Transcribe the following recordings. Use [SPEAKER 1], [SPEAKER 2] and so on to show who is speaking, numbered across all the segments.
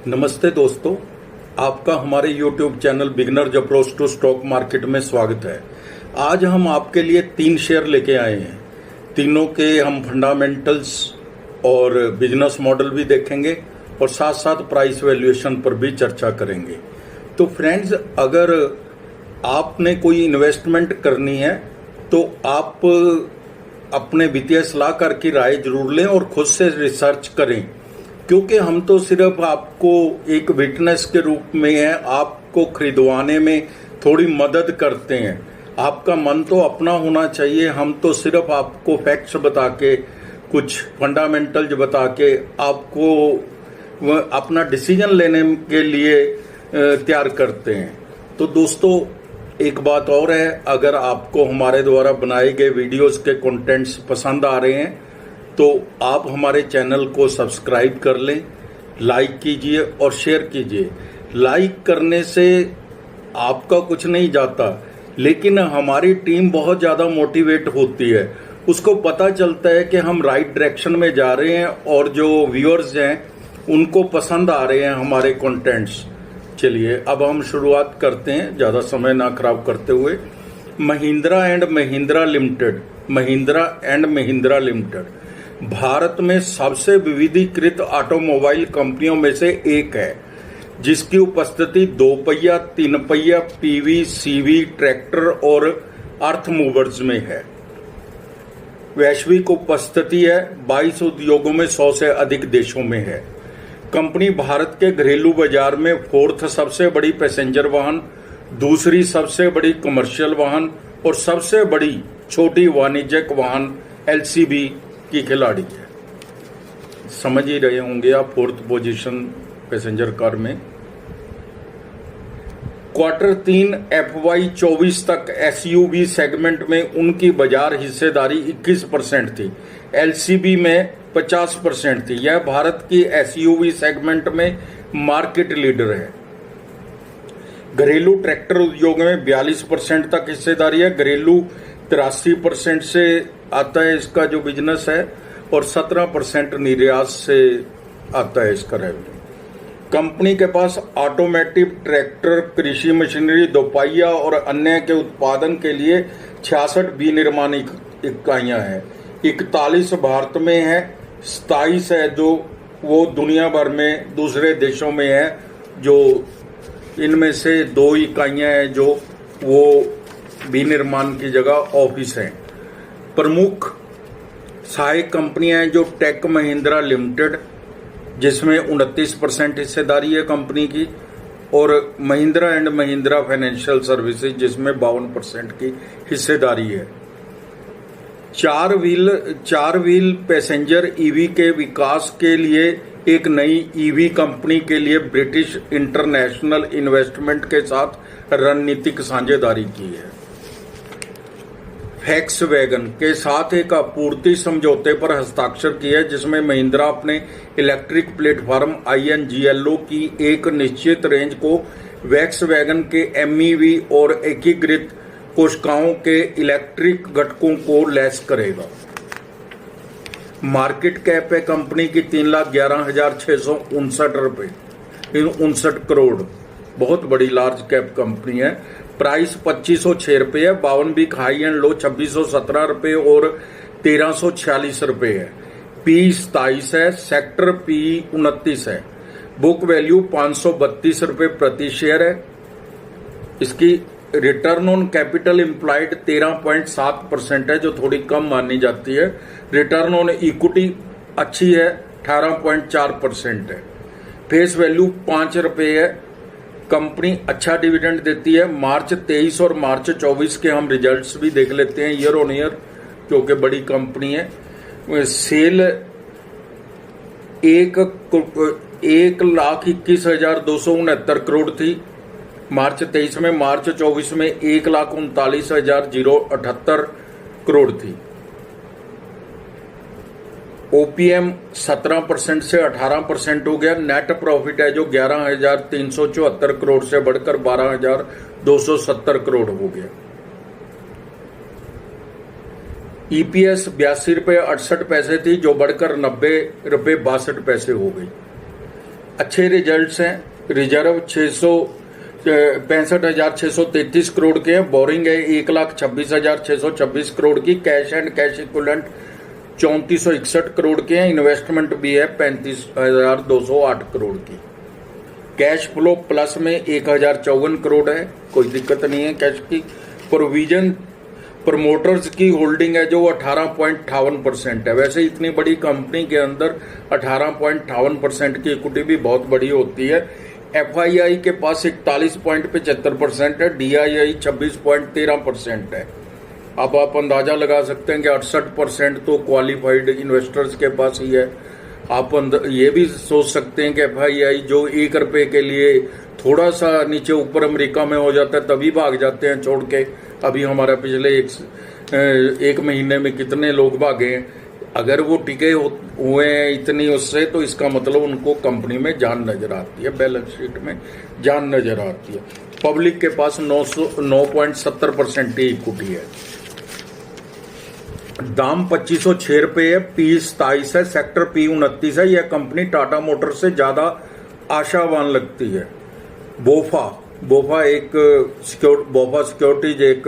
[SPEAKER 1] नमस्ते दोस्तों, आपका हमारे YouTube channel beginners approach to stock market में स्वागत है। आज हम आपके लिए 3 शेयर लेके आए हैं। तीनों के हम फंडामेंटल्स और बिजनेस मॉडल भी देखेंगे और साथ साथ प्राइस वैल्यूएशन पर भी चर्चा करेंगे। तो फ्रेंड्स, अगर आपने कोई इन्वेस्टमेंट करनी है तो आप अपने वित्तीय सलाहकार की राय जरूर लें और खुद से रिसर्च करें, क्योंकि हम तो सिर्फ आपको एक विटनेस के रूप में है, आपको खरीदवाने में थोड़ी मदद करते हैं। आपका मन तो अपना होना चाहिए। हम तो सिर्फ आपको फैक्ट्स बता के, कुछ फंडामेंटल्स बता के आपको अपना डिसीजन लेने के लिए तैयार करते हैं। तो दोस्तों, एक बात और है, अगर आपको हमारे द्वारा बनाए गए वीडियोस के कंटेंट्स पसंद आ रहे हैं तो आप हमारे चैनल को सब्सक्राइब कर लें, लाइक कीजिए और शेयर कीजिए। लाइक करने से आपका कुछ नहीं जाता, लेकिन हमारी टीम बहुत ज़्यादा मोटिवेट होती है। उसको पता चलता है कि हम राइट डायरेक्शन में जा रहे हैं और जो व्यूअर्स हैं उनको पसंद आ रहे हैं हमारे कंटेंट्स। चलिए अब हम शुरुआत करते हैं, ज़्यादा समय ना खराब करते हुए। महिंद्रा एंड महिंद्रा लिमिटेड भारत में सबसे विविधीकृत ऑटोमोबाइल कंपनियों में से एक है, जिसकी उपस्थिति 2 पहिया, 3 पहिया, पीवी, सीवी, ट्रैक्टर और अर्थ मूवर्स में है। वैश्विक उपस्थिति है 22 उद्योगों में, 100 से अधिक देशों में है। कंपनी भारत के घरेलू बाजार में 4th सबसे बड़ी पैसेंजर वाहन, दूसरी सबसे बड़ी कमर्शियल वाहन और सबसे बड़ी छोटी वाणिज्यिक वाहन LCV की खिलाड़ी है। समझ ही रहे होंगे आप, 4th पोजीशन पैसेंजर कार में। Q3 FY 24 तक SUV सेगमेंट में उनकी बाजार हिस्सेदारी 21% थी, LCV में 50% थी। यह भारत की SUV सेगमेंट में मार्केट लीडर है। घरेलू ट्रैक्टर उद्योग में 42% तक हिस्सेदारी है। घरेलू 83% से आता है इसका जो बिजनेस है और 17% निर्यात से आता है इसका रेवेन्यू। कंपनी के पास ऑटोमेटिव ट्रैक्टर, कृषि मशीनरी, दोपहिया और अन्य के उत्पादन के लिए 66 विनिर्माण इकाइयां हैं। 41 भारत में है, 27 है जो वो दुनिया भर में दूसरे देशों में है। जो इनमें से 2 इकाइयां हैं जो वो विनिर्माण की जगह ऑफिस हैं। प्रमुख सहायक कंपनियां हैं जो टेक महिंद्रा लिमिटेड, जिसमें 29% हिस्सेदारी है कंपनी की, और Mahindra and Mahindra financial services, जिसमें 52% की हिस्सेदारी है। 4 व्हील पैसेंजर EV के विकास के लिए एक नई EV कंपनी के लिए ब्रिटिश इंटरनेशनल इन्वेस्टमेंट के साथ रणनीतिक साझेदारी की है। फैक्सवैगन के साथ एक आपूर्ति समझौते पर हस्ताक्षर किया है, जिसमें महिंद्रा अपने इलेक्ट्रिक प्लेटफॉर्म INGLO की एक निश्चित रेंज को वैक्सवैगन के MEV और एकीकृत कोशिकाओं के इलेक्ट्रिक घटकों को लैस करेगा। मार्केट कैप है कंपनी की 3,11,659 रुपए, 59 करोड़। बहुत बड़ी लार्ज कैप कंपनी है। प्राइस 2506 रुपये है। 52 वीक हाई एंड लो 2617 रुपये और 1346 रुपये है। P 27 है, सेक्टर P 29 है। बुक वैल्यू 532 रुपये प्रति शेयर है। इसकी रिटर्न ऑन कैपिटल एम्प्लॉयड 13.7% है, जो थोड़ी कम मानी जाती है। रिटर्न ऑन इक्विटी अच्छी है, 18.4% है। फेस वैल्यू 5 रुपये है। कंपनी अच्छा डिविडेंड देती है। मार्च 23 और मार्च 24 के हम रिजल्ट्स भी देख लेते हैं ईयर ऑन ईयर, क्योंकि बड़ी कंपनी है। सेल 1,21,269 करोड़ थी मार्च 23 में। मार्च 24 में 1,39,078 करोड़ थी। OPM 17% से 18% हो गया। नेट प्रॉफिट है जो 11,374 करोड़ से बढ़कर 12,270 करोड़ हो गया। EPS 82 रुपये 68 पैसे थी, जो बढ़कर 90 रुपये 62 पैसे हो गई। अच्छे रिजल्ट्स हैं। रिजर्व 65,633 करोड़ के हैं। बोरिंग है 1,26,626 करोड़ की। Cash and cash equivalent 3,461 crore के हैं। इन्वेस्टमेंट भी है 35,208 करोड़ की। कैश फ्लो प्लस में 1,054 करोड़ है, कोई दिक्कत नहीं है कैश की। प्रोविजन प्रमोटर्स की होल्डिंग है जो 18.58% है। वैसे इतनी बड़ी कंपनी के अंदर 18.58% की इक्विटी भी बहुत बड़ी होती है। एफआईआई के पास 41.75% है। डीआईआई 26.13% है। अब आप अंदाजा लगा सकते हैं कि 68% तो क्वालिफाइड इन्वेस्टर्स के पास ही है। आप ये भी सोच सकते हैं कि एफआईआई जो 1 रुपए के लिए थोड़ा सा नीचे ऊपर अमेरिका में हो जाता है तभी भाग जाते हैं छोड़ के। अभी हमारा पिछले एक महीने में कितने लोग भागे हैं। अगर वो टिके हुए हैं इतनी उससे, तो इसका मतलब उनको कंपनी में जान नजर आती है, बैलेंस शीट में जान नजर आती है। पब्लिक के पास 9.70% की इक्विटी है। दाम 2506 रुपये है। पी 27 है। सेक्टर पी 29 है। यह कंपनी टाटा मोटर से ज्यादा आशावान लगती है। बोफा सिक्योरिटीज एक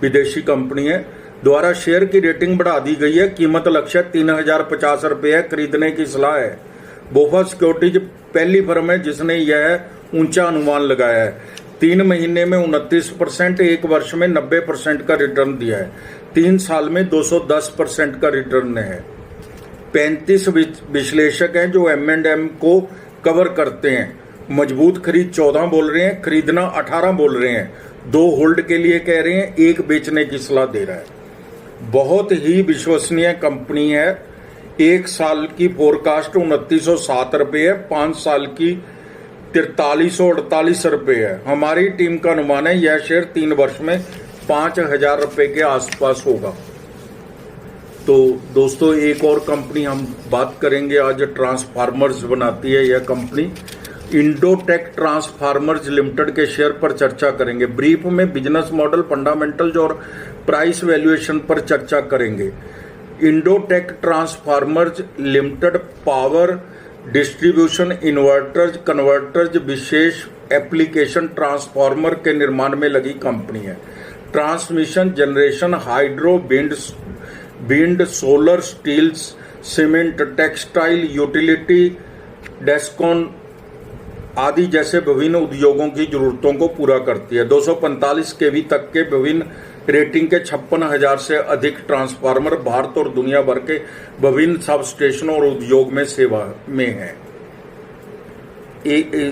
[SPEAKER 1] विदेशी कंपनी है द्वारा शेयर की रेटिंग बढ़ा दी गई है। कीमत लक्ष्य 3,050 रुपये है। खरीदने की सलाह है। बोफा सिक्योरिटीज पहली फर्म है जिसने यह ऊंचा अनुमान लगाया है। 3 महीने में 29%, 1 वर्ष में 90% का रिटर्न दिया है। 3 साल में 210% का रिटर्न है। 35 विश्लेषक हैं जो M&M को कवर करते हैं। मजबूत खरीद 14 बोल रहे हैं, खरीदना 18 बोल रहे हैं। 2 होल्ड के लिए कह रहे हैं, 1 बेचने की सलाह दे रहा है। बहुत ही विश्वसनीय कंपनी है। 1 साल की फोरकास्ट 2,907 रुपये है। 5 साल की 4348 रुपये है। हमारी टीम का अनुमान है यह शेयर 3 वर्ष में 5,000 रुपये के आसपास होगा। तो दोस्तों एक और कंपनी हम बात करेंगे आज, ट्रांसफार्मर्स बनाती है यह कंपनी। इंडोटेक ट्रांसफार्मर्स लिमिटेड के शेयर पर चर्चा करेंगे। ब्रीफ में बिजनेस मॉडल, फंडामेंटल्स और प्राइस वैल्यूएशन पर चर्चा करेंगे। Indotech transformers limited power distribution, inverters, converters, विशेष एप्लीकेशन ट्रांसफार्मर के निर्माण में लगी कंपनी है। Transmission, generation, hydro, wind, solar, steels, cement, textile, utility, DISCOM आदि जैसे विभिन्न उद्योगों की जरूरतों को पूरा करती है। 245 केवी तक के विभिन्न रेटिंग के 56,000 से अधिक ट्रांसफार्मर भारत और दुनिया भर के विभिन्न सब स्टेशनों और उद्योग में सेवा में है।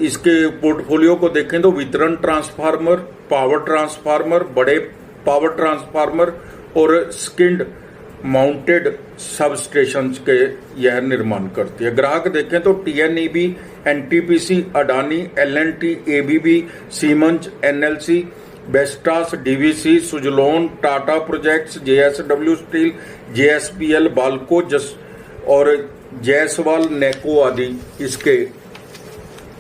[SPEAKER 1] इसके पोर्टफोलियो को देखें तो वितरण ट्रांसफार्मर, पावर ट्रांसफार्मर, बड़े पावर ट्रांसफार्मर और स्किड माउंटेड सब स्टेशन के यह निर्माण करती है। ग्राहक देखें तो TNEB, NTPC, Adani, L&T, ABB, siemens, NLC, Vestas, DVC, Suzlon, Tata projects, JSW steel, JSPL, Balco और जायसवाल, नेको आदि इसके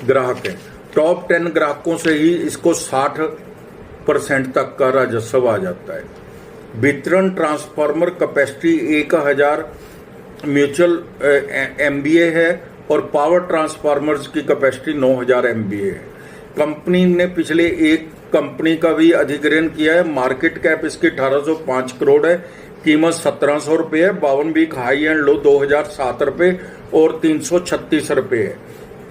[SPEAKER 1] ग्राहक हैं। टॉप 10 ग्राहकों से ही इसको 60% तक का राजस्व आ जाता है। वितरण ट्रांसफार्मर कैपेसिटी 1000 म्यूचुअल MVA है और पावर ट्रांसफार्मर्स की कैपेसिटी 9000 MVA है। कंपनी ने पिछले एक कंपनी का भी अधिग्रहण किया है। मार्केट कैप इसकी 1805 करोड़ है। कीमत 1700 रुपये है। 52 वीक हाई एंड लो 2007 रुपये और 336 रुपये है।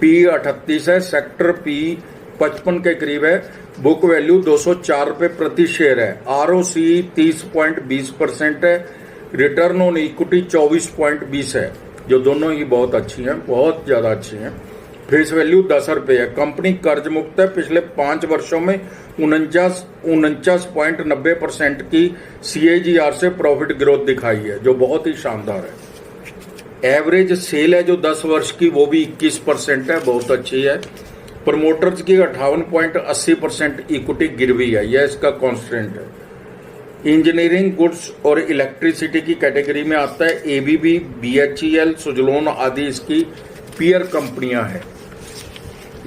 [SPEAKER 1] P 38 है। सेक्टर P 55 के करीब है। बुक वैल्यू 204 रुपये प्रति शेयर है। ROC 30.20% है। रिटर्न ऑन इक्विटी 24.20 है, जो दोनों ही बहुत अच्छी हैं, बहुत ज्यादा अच्छी हैं। फेस वैल्यू 10 रुपये है। कंपनी कर्ज मुक्त है। पिछले 5 वर्षों में 49.90% की CAGR से प्रॉफिट ग्रोथ दिखाई है, जो बहुत ही शानदार है। एवरेज सेल है जो 10 वर्ष की, वो भी 21% है, बहुत अच्छी है। प्रमोटर्स की 58.80% इक्विटी गिरवी है, यह इसका कॉन्स्टेंट है। इंजीनियरिंग गुड्स और इलेक्ट्रिसिटी की कैटेगरी में आता है। ABB, BHEL, सुजलोन आदि इसकी पीयर कंपनियां हैं।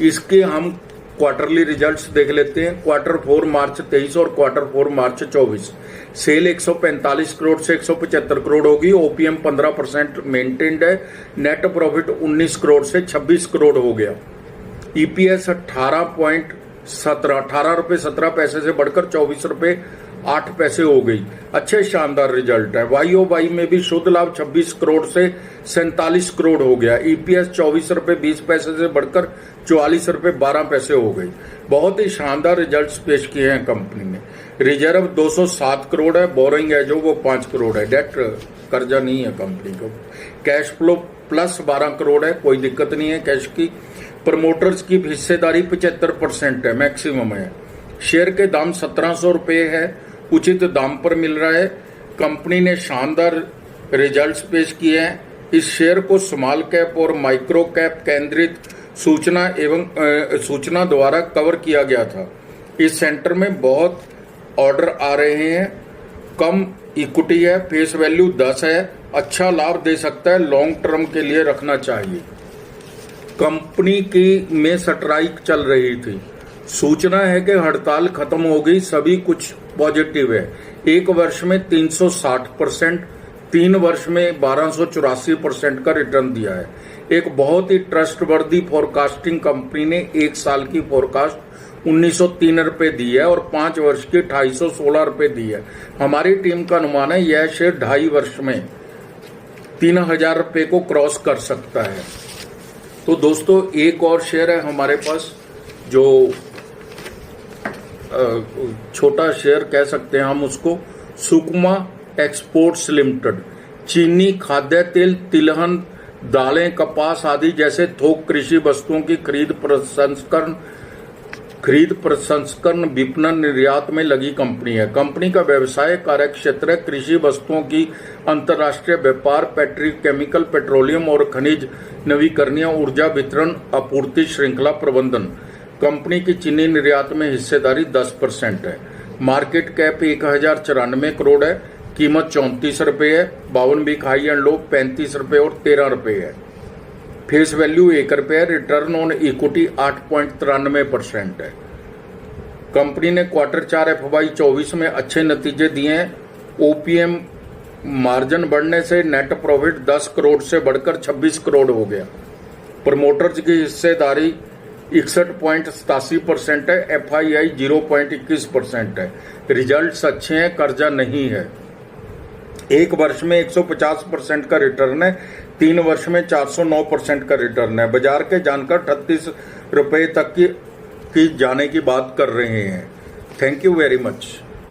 [SPEAKER 1] इसके हम क्वार्टरली रिजल्ट्स देख लेते हैं। Q4 मार्च 23 और Q4 मार्च 24। सेल 145 करोड़ से 175 करोड़ होगी। ओपीएम 15% मेंटेन्ड है। नेट प्रॉफिट 19 करोड़ से 26 करोड़ हो गया। ईपीएस 18 रुपए 17 पैसे से बढ़कर 24 रुपए 8 पैसे हो गई। अच्छे शानदार रिजल्ट है। वाईओवाई में भी शुद्ध लाभ 26 करोड़ से 47 करोड़ हो गया। ईपीएस 24 रुपए 20 पैसे से बढ़कर 44 रुपए 12 पैसे हो गई। बहुत ही शानदार रिजल्ट्स पेश किए हैं कंपनी ने। रिजर्व 207 करोड़ है। बोरिंग है जो वो 5 करोड़ है। डेट कर्जा नहीं है कंपनी को। कैश फ्लो प्लस 12 करोड़ है। कोई दिक्कत नहीं है कैश की। प्रमोटर्स की हिस्सेदारी 75% है, मैक्सिमम है। शेयर के दाम 1700 रुपए है। उचित दाम पर मिल रहा है। कंपनी ने शानदार रिजल्ट्स पेश किए हैं। इस शेयर को स्मॉल कैप और माइक्रो कैप केंद्रित सूचना द्वारा कवर किया गया था। इस सेंटर में बहुत ऑर्डर आ रहे हैं। कम इक्विटी है। फेस वैल्यू 10 है। अच्छा लाभ दे सकता है। लॉन्ग टर्म के लिए रखना चाहिए। कंपनी की में स्ट्राइक चल रही थी। सूचना है कि हड़ताल खत्म हो गई। सभी कुछ पॉजिटिव है। 1 वर्ष में 360%, 3 वर्ष में 1284% का रिटर्न दिया है। एक बहुत ही ट्रस्टवर्दी फोरकास्टिंग कंपनी ने 1 साल की फोरकास्ट 1903 रुपए दी है और 5 वर्ष की 2816 रुपए दी है। हमारी टीम का अनुमान है यह शेयर 2.5 वर्ष में 3000 रुपए को क्रॉस कर सकता है। तो दोस्तों एक और शेयर है हमारे पास जो छोटा शेयर कह सकते हैं हम उसको, सुकमा एक्सपोर्ट्स लिमिटेड। चीनी, खाद्य तेल, तिलहन, दालें, कपास आदि जैसे थोक कृषि वस्तुओं की खरीद प्रसंस्करण विपणन निर्यात में लगी कंपनी है। कंपनी का व्यवसाय कार्य क्षेत्र है कृषि वस्तुओं की अंतर्राष्ट्रीय व्यापार, पेट्रोकेमिकल, पेट्रोलियम और खनिज नवीकरणीय ऊर्जा वितरण, आपूर्ति श्रृंखला प्रबंधन। कंपनी की चीनी निर्यात में हिस्सेदारी 10% है। मार्केट कैप 1094 करोड़ है। कीमत 34 रुपए है। 52 वीक हाई एंड लो 35 रुपए और 13 रुपए है। फेस वैल्यू 1 रुपए है। रिटर्न ऑन इक्विटी 8.93% है। कंपनी ने Q4 FY 24 में अच्छे नतीजे दिए हैं। ओपीएम मार्जिन बढ़ने से नेट प्रॉफिट 10 करोड़ से बढ़कर 26 करोड़ हो गया। प्रमोटर्स की हिस्सेदारी 61.87% है। एफआईआई 0.21% है। रिजल्ट्स अच्छे हैं। कर्जा नहीं है। 1 वर्ष में 150% का रिटर्न है। 3 वर्ष में 409% का रिटर्न है। बाजार के जानकार 38 रुपए तक की जाने की बात कर रहे हैं। Thank you very much.